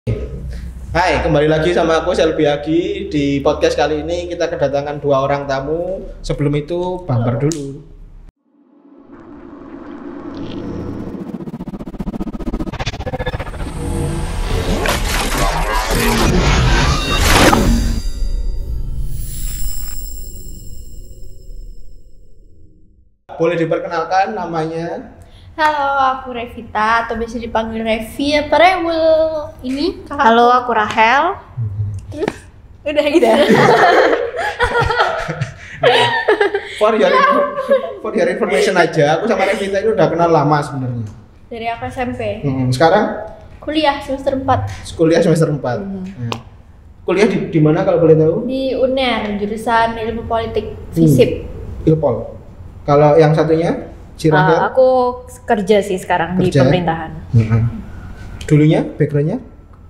Hai, kembali lagi sama aku Selby Agi. Di podcast kali ini kita kedatangan dua orang tamu. Sebelum itu bumper dulu. Boleh diperkenalkan namanya? Halo, aku Revita atau biasa dipanggil Revi apa Rewel. Ini kakakku. Halo, aku Rahel. Terus udah gitu. For your information aja, aku sama Revita ini udah kenal lama sebenarnya. Dari aku SMP. Sekarang Kuliah semester 4 kuliah semester 4. Nah, kuliah di mana kalau boleh tahu? di UNER, jurusan Ilmu Politik FISIP. Ilpol. Kalau yang satunya? Cirahel? Aku kerja sih sekarang di pemerintahan. Dulunya backgroundnya,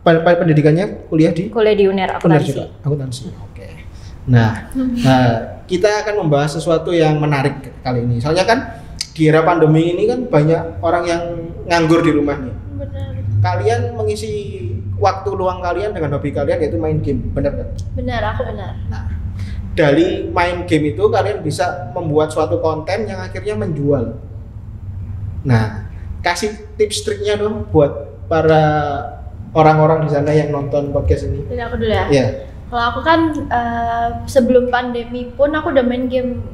pendidikannya kuliah di UNER akuntansi. Akuntansi. Oke. Nah, kita akan membahas sesuatu yang menarik kali ini. Soalnya kan di era pandemi ini kan banyak orang yang nganggur di rumah nih. Benar. Kalian mengisi waktu luang kalian dengan hobi kalian yaitu main game, benar kan? Benar, aku benar. Nah, dari main game itu kalian bisa membuat suatu konten yang akhirnya menjual. Nah, kasih tips triknya dong buat para orang-orang di sana yang nonton podcast ini. Jadi aku dulu ya. Iya. Kalau aku kan sebelum pandemi pun aku udah main game,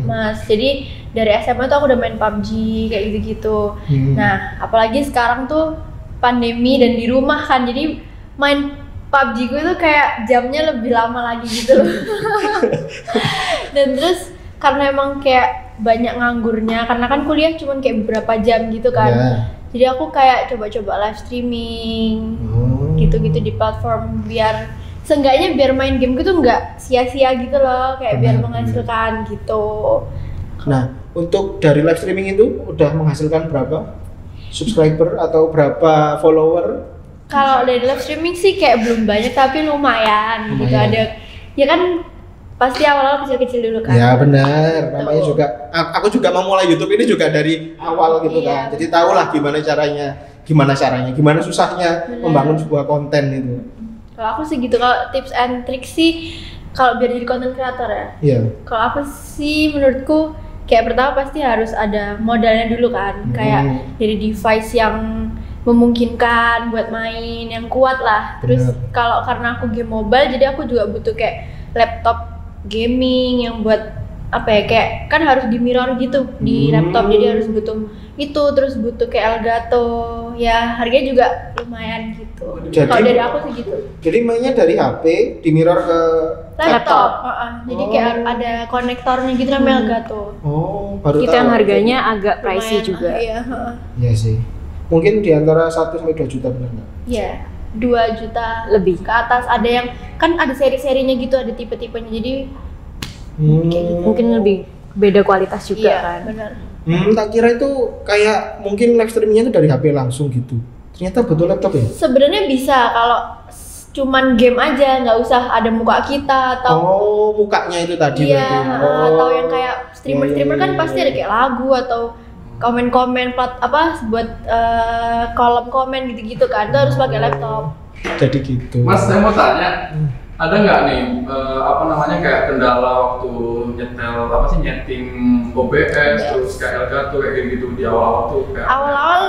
Mas. Jadi dari SMA tuh aku udah main PUBG kayak gitu-gitu. Nah, apalagi sekarang tuh pandemi dan di rumah kan, jadi main PUBG gue tuh kayak jamnya lebih lama lagi gitu loh. Dan terus karena emang kayak banyak nganggurnya, karena kan kuliah cuma kayak beberapa jam gitu kan. Jadi aku kayak coba-coba live streaming gitu-gitu di platform biar seenggaknya biar main game gitu nggak sia-sia gitu loh, kayak biar menghasilkan gitu. Nah, untuk dari live streaming itu udah menghasilkan berapa subscriber atau berapa follower? Kalau dari live streaming sih kayak belum banyak tapi lumayan. Gitu ada. Ya kan pasti awal-awal kecil-kecil dulu kan. Ya benar. Namanya juga aku juga memulai YouTube ini juga dari awal gitu kan. Jadi tahulah gimana caranya, susahnya membangun sebuah konten itu. Kalau aku sih gitu, kalau tips and trick sih kalau biar jadi content creator ya. Iya. Kalau aku sih menurutku kayak pertama pasti harus ada modalnya dulu kan. Kayak dari device yang memungkinkan buat main yang kuat lah. Terus kalau karena aku game mobile jadi aku juga butuh kayak laptop gaming yang buat apa ya, kayak kan harus di mirror gitu di laptop, jadi harus butuh itu, terus butuh kayak Elgato ya, harganya juga lumayan gitu. Kalau dari aku sih gitu. Jadi mainnya dari HP di mirror ke laptop. Jadi kayak ada konektornya gitu namanya Elgato. Baru Itu tahu. yang harganya agak pricey juga. Iya sih. Mungkin di antara 1 sampai 2 juta benar nggak? Iya, 2 juta lebih ke atas. Ada yang kan ada seri-serinya gitu, ada tipe-tipenya. Jadi kayak gitu. Mungkin lebih beda kualitas juga kan. Benar. Tak kira itu kayak mungkin live streamingnya itu dari HP langsung gitu. Ternyata betul laptop ya? Sebenarnya bisa kalau cuman game aja, nggak usah ada muka kita atau mukanya itu tadi berarti. Atau yang kayak streamer kan pasti ada kayak lagu atau komen-komen buat kolom komen gitu-gitu kan. Itu harus pakai laptop. Jadi gitu. Mas, saya mau tanya, ada nggak nih kayak kendala waktu nyeting OBS terus kayak Elgato kayak gitu di awal-awal tuh kayak awal-awal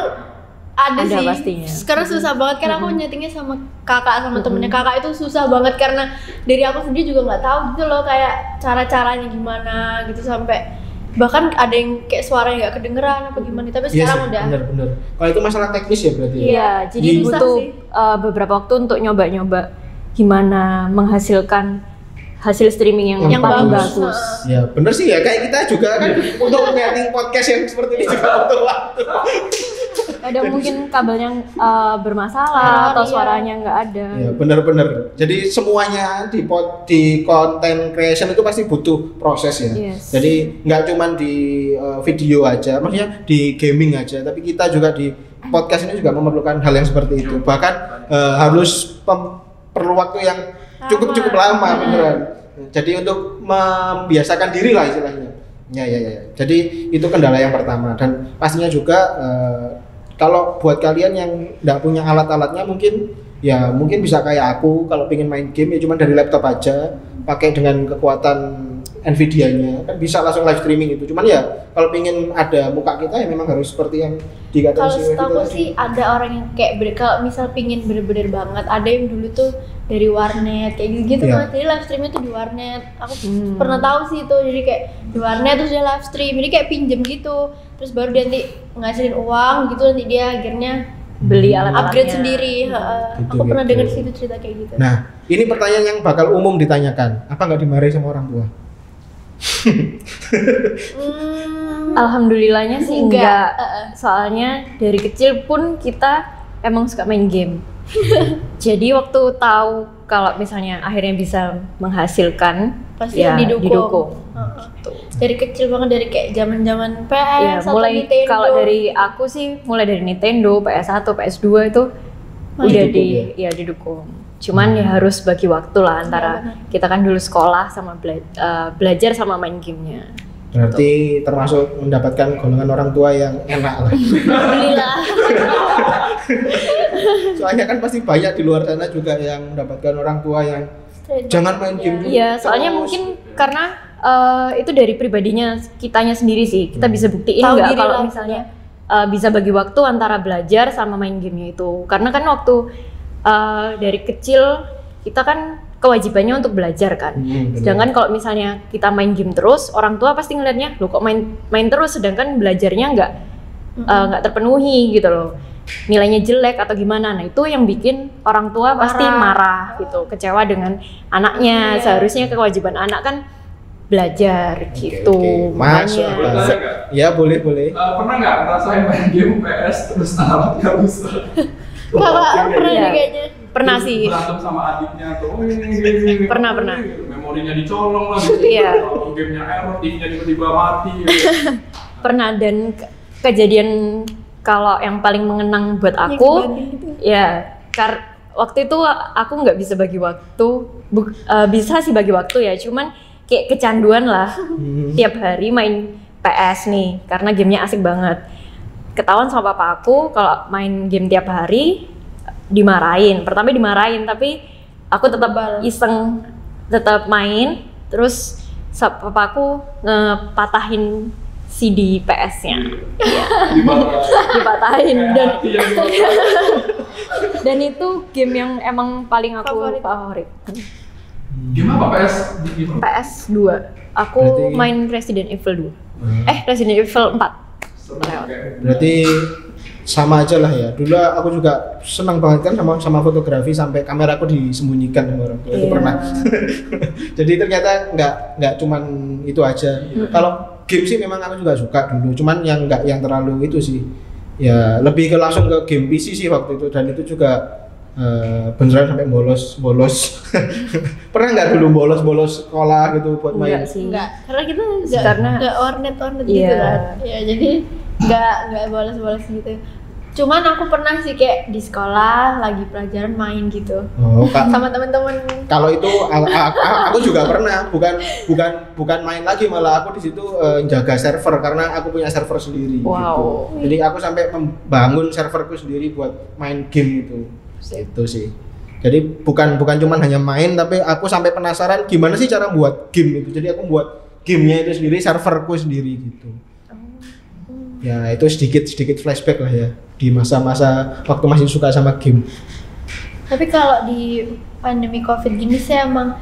ada sih pastinya. Sekarang susah banget kan, aku nyetingnya sama kakak sama temennya kakak, itu susah banget karena dari aku sendiri juga nggak tahu gitu loh kayak cara-caranya gimana gitu, sampai bahkan ada yang kayak suaranya nggak kedengeran apa gimana, tapi sekarang udah bener. Kalau itu masalah teknis ya berarti. Iya, jadi butuh beberapa waktu untuk nyoba-nyoba gimana menghasilkan hasil streaming yang paling bagus. Ya bener sih ya, kayak kita juga kan untuk nyeting podcast yang seperti ini juga butuh waktu. Kadang mungkin kabelnya bermasalah atau suaranya nggak ada. Ya bener. Jadi semuanya di content creation itu pasti butuh proses ya. Jadi nggak cuma di video aja, maksudnya di gaming aja, tapi kita juga di podcast ini juga memerlukan hal yang seperti itu. Bahkan harus perlu waktu yang cukup lama beneran. Jadi untuk membiasakan diri lah istilahnya. Ya. Jadi itu kendala yang pertama, dan pastinya juga kalau buat kalian yang nggak punya alat-alatnya mungkin ya mungkin bisa kayak aku kalau pengen main game ya cuma dari laptop aja, pakai dengan kekuatan Nvidia-nya kan bisa langsung live streaming itu. Cuman ya kalau pengen ada muka kita ya memang harus seperti yang dikatakan kalau setahu sih ada orang yang kayak kalau misal pingin bener-bener banget, ada yang dulu tuh dari warnet kayak gitu Yeah. Mas. Jadi live streamnya tuh di warnet. Aku pernah tahu sih itu. Jadi kayak di warnet terus dia live stream. Jadi kayak pinjem gitu. Terus baru dia nanti ngasilin uang gitu, nanti dia akhirnya Beli alat-alatnya. upgrade sendiri. Aku pernah dengar situ cerita kayak gitu. Nah, ini pertanyaan yang bakal umum ditanyakan. Apa nggak dimarahi sama orang tua? Alhamdulillahnya sih Enggak. enggak. Soalnya dari kecil pun kita emang suka main game. Jadi waktu tahu kalau misalnya akhirnya bisa menghasilkan, Pasti ya didukung. Gitu. Dari kecil banget, dari kayak zaman-zaman PS Ya, atau mulai Nintendo. kalau dari aku sih mulai dari Nintendo, PS1, PS2 itu udah didukung. Cuman ya harus bagi waktu lah antara kita kan dulu sekolah sama belajar sama main gamenya. Berarti termasuk mendapatkan golongan orang tua yang enak lah. Alhamdulillah. Soalnya kan pasti banyak di luar sana juga yang mendapatkan orang tua yang jangan main game dulu. Iya, soalnya terus. mungkin karena itu dari pribadinya kitanya sendiri sih. Kita bisa buktiin Tahu nggak diri kalau lah misalnya bisa bagi waktu antara belajar sama main gamenya itu. Karena kan waktu dari kecil kita kan kewajibannya untuk belajar kan. Sedangkan kalau misalnya kita main game terus, orang tua pasti ngelihatnya, "Loh kok main terus sedangkan belajarnya nggak terpenuhi gitu loh. Nilainya jelek atau gimana." Nah, itu yang bikin orang tua pasti marah gitu, kecewa dengan anaknya. Seharusnya kewajiban anak kan belajar gitu. Oke. Masuk Makanya akal. Ya boleh. Pernah nggak ngerasain main game PS terus alatnya rusak? Kakak pernah Iya. nih kayaknya. pernah sih. Berantem sama adiknya tuh. Ini. Pernah. Memorinya dicolong lah gitu. Iya. Kalau gamenya error, timnya tiba-tiba mati. Pernah, dan kejadian kalau yang paling mengenang buat aku ya waktu itu aku nggak bisa bagi waktu, bisa sih bagi waktu ya, cuman kayak kecanduan lah. Tiap hari main PS nih karena gamenya asik banget. Ketahuan sama papa aku kalau main game tiap hari, dimarahin. Pertama dimarahin, tapi aku tetap iseng, tetap main. Terus papa aku ngepatahin CD PS-nya. Dipatahin dan itu game yang emang paling aku favorit. Game apa PS? PS2. Aku Berarti main Resident Evil 2. Resident Evil 4. Berarti sama aja lah ya. Dulu aku juga senang banget kan sama fotografi, sampai kameraku disembunyikan sama orang tua. Itu pernah. Jadi ternyata nggak cuman itu aja. Kalau game sih memang aku juga suka dulu, cuman yang nggak yang terlalu itu sih. Ya lebih ke langsung ke game PC sih waktu itu, dan itu juga beneran sampai bolos. Pernah nggak dulu bolos sekolah gitu buat main? Enggak, karena kita nggak warnet Iya. gitu kan. Ya jadi nggak bolos gitu. Cuman aku pernah sih kayak di sekolah lagi pelajaran main gitu. Oh, Sama teman-teman. kalau itu aku juga pernah, bukan main lagi, malah aku di situ jaga server karena aku punya server sendiri. Wow. Gitu. Jadi aku sampai membangun serverku sendiri buat main game itu. Itu sih. Jadi bukan cuman hanya main, tapi aku sampai penasaran gimana sih cara buat game itu. Jadi aku buat gamenya itu sendiri, serverku sendiri gitu. Ya itu sedikit flashback lah ya di masa-masa waktu masih suka sama game. Tapi kalau di pandemi COVID gini sih emang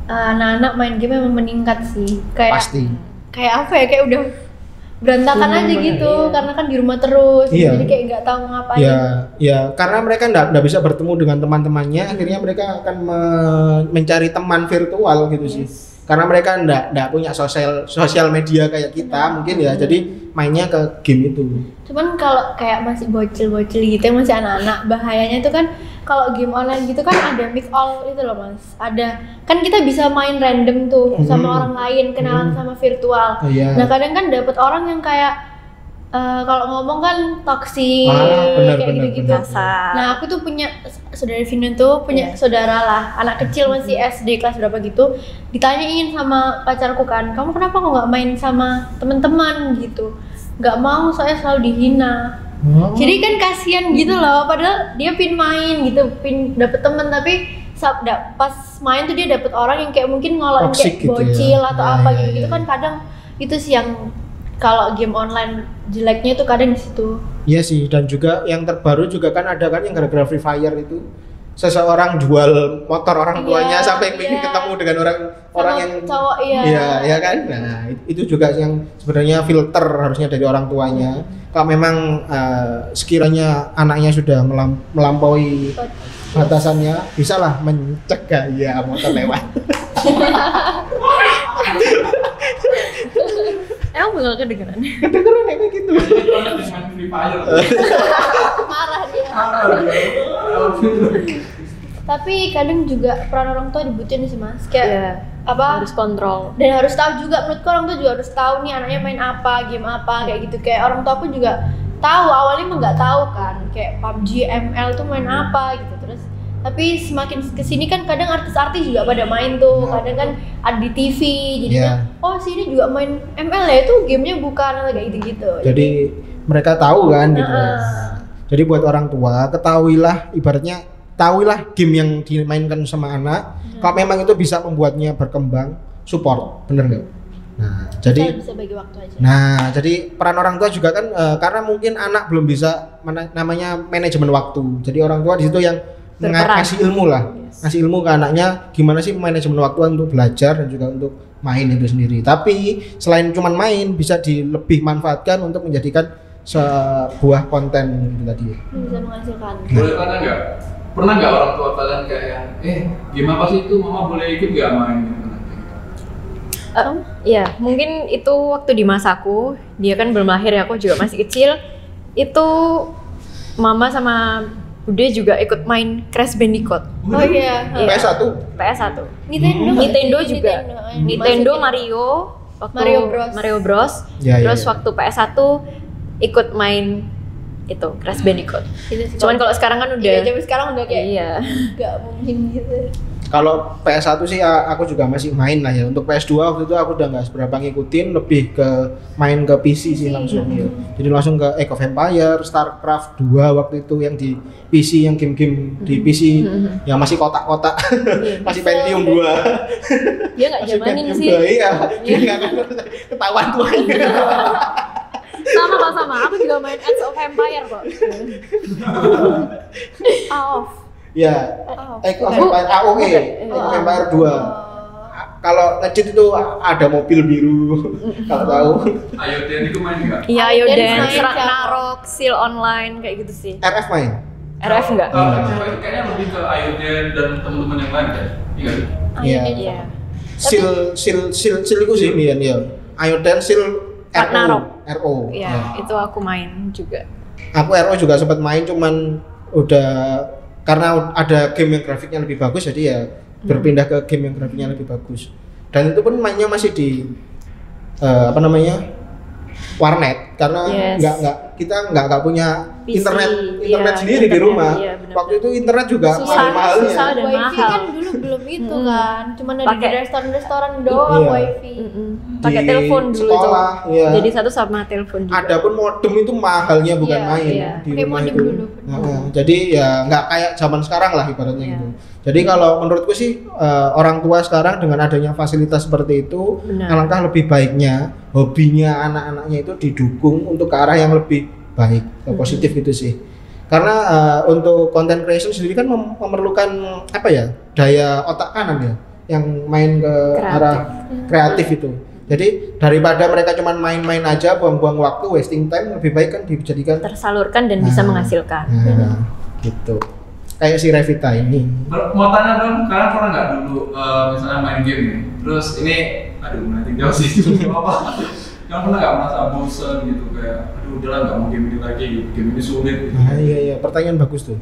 anak-anak main game emang meningkat sih. Pasti. Kayak apa ya? Kayak udah berantakan aja gitu, karena kan di rumah terus. Iya. Jadi kayak nggak tahu ngapain. Ya karena mereka nggak bisa bertemu dengan teman-temannya, akhirnya mereka akan mencari teman virtual gitu sih. Karena mereka nggak punya sosial media kayak kita mungkin ya, jadi mainnya ke game itu. Cuman kalau kayak masih bocil-bocil gitu, masih anak-anak, bahayanya itu kan kalau game online gitu kan ada mix all itu loh Mas. Ada kan kita bisa main random tuh sama orang lain, kenalan sama virtual. Iya. Nah kadang kan dapet orang yang kayak kalau ngomong kan toksik benar, kayak gitu-gitu. Nah aku tuh punya saudara Vina tuh punya saudara lah, anak kecil masih SD kelas berapa gitu, ditanyain sama pacarku kan, kamu kenapa kok nggak main sama teman-teman gitu? Nggak mau, soalnya selalu dihina. Jadi kan kasihan gitu loh, padahal dia pin main gitu, pin dapet temen, tapi pas main tuh dia dapet orang yang kayak mungkin ngolok kayak gitu bocil ya. atau apa gitu kan kadang itu sih yang kalau game online jeleknya itu kadang di situ. Iya sih, dan juga yang terbaru juga kan ada kan yang gara-gara Free Fire itu seseorang jual motor orang tuanya sampai ingin ketemu dengan orang yang cowok, iya kan. Nah itu juga yang sebenarnya filter harusnya dari orang tuanya. Kalau memang sekiranya anaknya sudah melampaui batasannya, bisalah mencegah ya motor lewat. Emang bakal kedengeran? Kedengeran kayak gitu. Main Free Fire. Marah dia. Marah. Tapi kadang juga peran orang tua dibutuhin sih Mas, kayak harus kontrol dan harus tahu juga, menurutku orang tua juga harus tahu nih anaknya main apa, game apa kayak gitu. Kayak orang tua pun juga tahu, awalnya emang nggak tahu kan kayak PUBG, ML tuh main apa gitu. Terus tapi semakin kesini kan kadang artis-artis juga pada main tuh, kadang kan ada di TV, jadinya oh sini juga main ML ya, itu gamenya bukan kayak gitu-gitu. Jadi mereka tahu kan gitu. Jadi buat orang tua ketahuilah, ibaratnya tahuilah game yang dimainkan sama anak. Kalau memang itu bisa membuatnya berkembang, support, bener nggak? Nah, jadi bisa bagi waktu aja. Nah, jadi peran orang tua juga kan karena mungkin anak belum bisa namanya manajemen waktu. Jadi orang tua di situ yang ngasih ilmu lah, ngasih ilmu ke anaknya gimana sih manajemen waktu untuk belajar dan juga untuk main itu sendiri. Tapi selain cuman main, bisa lebih manfaatkan untuk menjadikan sebuah konten gitu tadi. Bisa menghasilkan. Boleh tanya nggak? Pernah nggak orang tua kalian kayak yang, game apa sih itu, mama boleh ikut nggak main? Ya mungkin itu waktu di masaku, dia kan belum lahir ya, aku juga masih kecil. Itu mama sama Bude juga ikut main Crash Bandicoot. Oh iya. PS1. Nintendo juga. Nintendo Mario, waktu Mario Bros. Terus waktu PS1 ikut main itu Crash Bandicoot. Cuman kalau sekarang kan udah zaman sekarang udah kayak nggak mungkin gitu. Kalau PS1 sih aku juga masih main lah ya. Untuk PS2 waktu itu aku udah nggak seberapa ngikutin, lebih ke main ke PC sih langsung ya. Jadi langsung ke Age of Empire, StarCraft 2 waktu itu yang di PC, yang game-game di PC yang masih kotak-kotak, masih Pentium 2. Dia nggak zamanin sih. Iya, dia nggak ketahuan tuanya. Sama, aku juga main Age of Empire kok. Ya, Age of Empire AOE, Age of Empire 2. Kalau nge-cheat itu ada mobil biru, kalau tahu. Ayoden itu main nggak? Iya, Ayoden, Ragnarok, Seal Online kayak gitu sih. RF main? RF enggak? Itu kayaknya lebih ke Ayoden dan teman-teman yang lain kan? Iya. Seal itu sih Mian ya. Ayoden, Seal, RO. Iya, itu aku main juga. Aku RO juga sempat main, cuman udah karena ada game yang grafiknya lebih bagus, jadi ya berpindah ke game yang grafiknya lebih bagus. Dan itu pun mainnya masih di warnet, karena kita nggak punya internet sendiri di rumah. Waktu itu internet juga mahal-mahalnya. Susah dan wifi mahal. kan dulu belum itu kan, cuma ada di restoran doang wifi. Pakai telepon dulu sekolah, itu. Jadi satu sama telepon juga. Adapun modem itu mahalnya bukan main di rumah itu. Jadi ya nggak kayak zaman sekarang lah ibaratnya gitu. Jadi kalau menurutku sih orang tua sekarang dengan adanya fasilitas seperti itu, alangkah lebih baiknya hobinya anak-anaknya itu didukung untuk ke arah yang lebih baik, positif gitu sih. Karena untuk content creation sendiri kan memerlukan daya otak kanan ya, yang main ke arah kreatif itu. Jadi daripada mereka cuma main-main aja, buang-buang waktu, wasting time, lebih baik kan dijadikan tersalurkan dan bisa menghasilkan. Gitu. Kayak si Revita ini. Mau tanya dong, kalian pernah nggak dulu misalnya main game nih, terus ini, nanti jauh sih, apa? Kalian pernah nggak merasa bosen gitu, kayak, udahlah nggak mau game ini lagi, game ini sulit gitu. Iya, pertanyaan bagus tuh.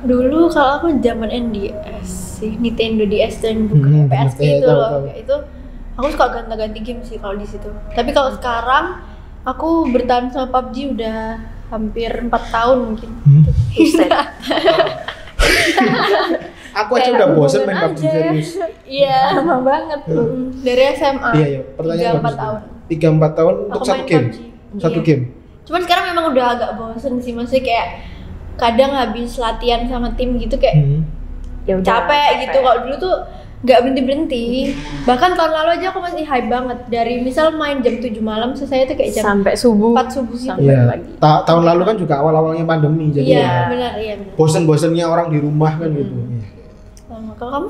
Dulu kalau aku zaman NDS sih, Nintendo DS yang bukan PSP itu loh, kayak itu aku suka ganti-ganti game sih kalau di situ. Tapi kalau sekarang aku bertahan sama PUBG udah hampir 4 tahun mungkin. Aku aja udah bosen main PUBG serius. Iya, lama banget. Dari SMA. Iya. Pertanyaan 3-4 tahun. 3-4 tahun untuk satu game. satu game. Cuman sekarang memang udah agak bosen sih, maksudnya kayak kadang habis latihan sama tim gitu kayak ya udah, capek gitu. Kalau dulu tuh nggak berhenti. Bahkan tahun lalu aja aku masih hype banget, dari misal main jam 7 malam selesai tuh kayak jam sampai subuh 4 subuh gitu. sampai lagi. Tahun lalu kan juga awal-awalnya pandemi, jadi Iya benar. bosen-bosennya orang di rumah kan gitu. Kalau kamu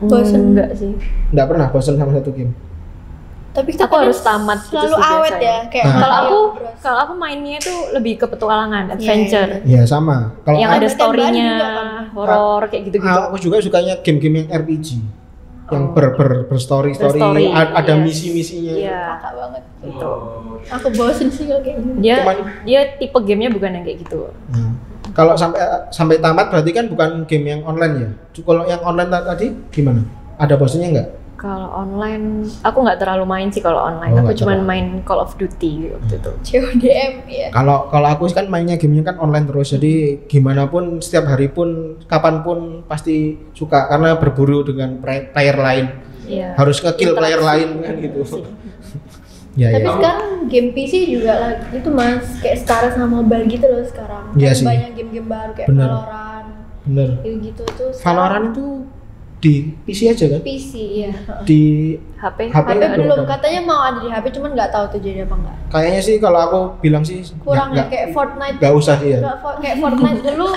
bosen? Enggak sih. Nggak pernah bosen sama satu game. Tapi kita Aku harus tamat gitu selalu sih awet biasanya. ya kayak Kalau aku mainnya itu lebih ke petualangan, adventure. Iya sama. Kalau Yang ada Tembakan story-nya, juga kan? horor kayak gitu-gitu. aku juga sukanya game-game yang RPG. Yang berstory, Berstory, ada yes. misi-misinya. Iya. kakak banget. Gitu. Aku bosen sih kalau kayak gitu. Dia tipe gamenya bukan yang kayak gitu. Nah, kalau sampai tamat berarti kan bukan game yang online ya. Kalau yang online tadi gimana? Ada bosennya nggak? Kalau online, aku nggak terlalu main sih kalau online. Oh, Aku nggak cuma terlalu. main Call of Duty waktu itu. CODM ya. Kalau aku kan mainnya gamenya kan online terus, jadi gimana pun setiap hari pun kapanpun pasti suka karena berburu dengan player lain. Iya. Harus nge-kill player lain kan gitu. Ya Tapi ya. sekarang game PC juga lagi itu mas, kayak setara sama mobile gitu loh sekarang. Iya Kan sih. banyak game-game baru kayak Bener. Valorant, Bener. gitu tuh. Valorant itu di PC aja kan? PC ya. Di HP HP HP nggak belum, ada. katanya mau ada di HP, cuman nggak tahu tuh jadi apa enggak. Kayaknya sih kalau aku bilang sih Kurang ya nggak- kayak Fortnite. nggak usah sih ya. Kayak Fortnite dulu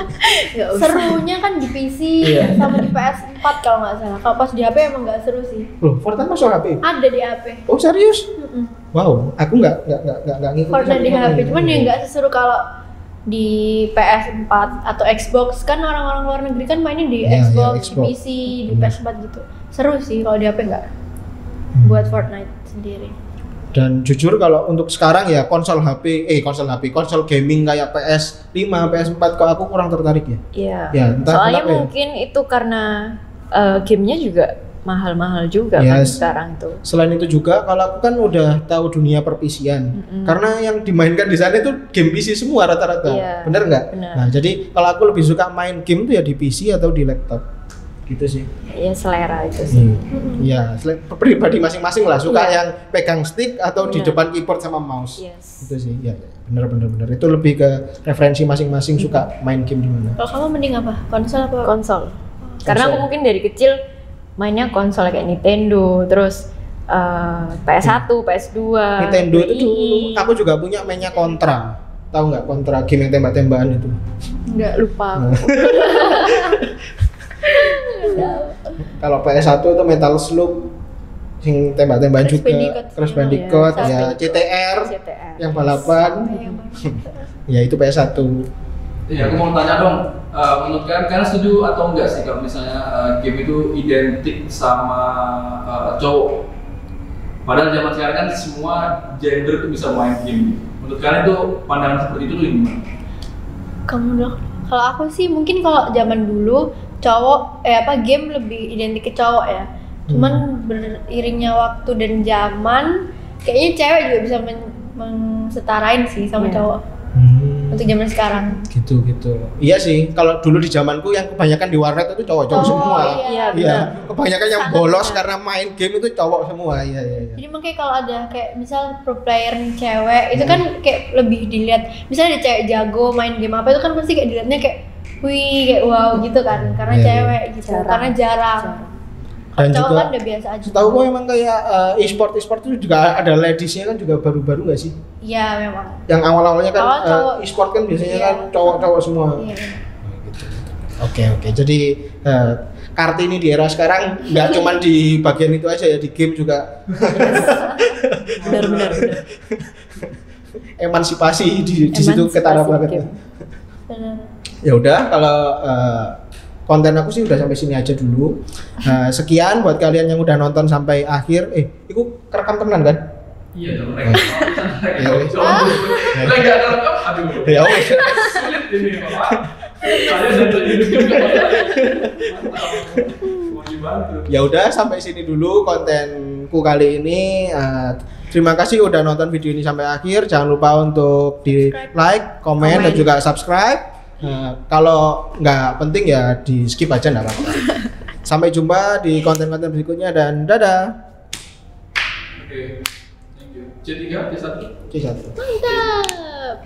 serunya kan di PC Iya. sama di PS4 kalau nggak salah. Kalau pas di HP emang nggak seru sih. Loh, Fortnite masuk HP? Ada di HP. Oh serius? Mm-mm. Wow, aku nggak ngikutin. Fortnite di sama HP, sekali. cuman ya nggak seseru kalau di PS4 atau Xbox. Kan orang-orang luar negeri kan mainnya di Iya, Xbox, iya, di Xbox. PC, di PS4 gitu. Seru sih kalau di HP nggak. Buat Fortnite sendiri. Dan jujur kalau untuk sekarang ya konsol gaming kayak PS5, PS4 kok aku kurang tertarik ya. Iya. Ya, entah Soalnya kenapa ya. mungkin itu karena gamenya juga mahal-mahal juga kan Yes. sekarang tuh. Selain itu juga kalau aku kan udah tahu dunia perpisian. Karena yang dimainkan di sana itu game PC semua rata-rata. Iya, Bener nggak? bener. Nah, jadi kalau aku lebih suka main game tuh ya di PC atau di laptop. Gitu sih. Ya selera itu sih. Iya, pribadi masing-masing lah suka Iya. yang pegang stick atau di Bener. depan keyboard sama mouse. Yes. Itu sih. Ya, bener. Itu lebih ke referensi masing-masing suka main game di mana. Kalau kamu mending apa? Konsol apa? Konsol. Karena aku mungkin dari kecil mainnya konsol kayak Nintendo, terus PS1, PS2. Nintendo itu dulu Wii. aku juga punya mainnya Contra. Tahu nggak Contra, game yang tembak-tembakan itu? Nggak lupa aku. Kalau PS1 itu Metal Slug sing tembak-tembakan Crash juga, Bandicoot. Crash Iya, Bandicoot, Crash ya Bandicoot. CTR, CTR. yang balapan, ya itu PS1. Iya, aku mau tanya dong, menurut kalian setuju atau enggak sih kalau misalnya game itu identik sama cowok? Padahal zaman sekarang kan semua gender itu bisa main game. Menurut kalian itu pandangan seperti itu tuh gimana? Kamu dong. Kalau aku sih mungkin kalau zaman dulu cowok game lebih identik ke cowok ya. Cuman beriringnya waktu dan zaman kayaknya cewek juga bisa mensetarain sih sama Iya. cowok untuk zaman sekarang. Gitu. Iya sih, kalau dulu di zamanku yang kebanyakan di warnet itu cowok-cowok semua. Iya. Iya, kebanyakan yang Sangat bolos benar. karena main game itu cowok semua. Iya. Jadi makanya kalau ada kayak misal pro player nih cewek itu kan kayak lebih dilihat. Misalnya ada cewek jago main game apa itu kan pasti kayak dilihatnya kayak wih kayak wow gitu kan karena Iya, cewek gitu. Jarang. Karena jarang. Dan Cowok juga kan udah biasa aja. setahu gue emang kayak e-sport itu juga ada ladiesnya kan juga baru-baru nggak sih? Iya memang. Yang awal-awalnya kan Awal cowok. e-sport kan biasanya Iya. kan cowok-cowok semua. Iya. Oke. Jadi Kartini di era sekarang nggak cuma di bagian itu aja ya, di game juga Benar. emansipasi di situ ketara banget. game. Benar. Ya udah kalau konten aku sih udah sampai sini aja dulu. Sekian buat kalian yang udah nonton sampai akhir. Itu kerekam tenan kan? Iya dong, rekam. Iya, wes. Enggak rekam, aduh. Ya wes. Sulit ini, Pak. Saya dari YouTube juga. Mau dibantu. Ya udah sampai sini dulu kontenku kali ini. Terima kasih udah nonton video ini sampai akhir. Jangan lupa untuk di like, komen, dan juga subscribe. Kalau nggak penting ya di skip aja nggak apa-apa. Sampai jumpa di konten-konten berikutnya dan dadah. Oke. Thank you. C3, C1. C1. Mantap.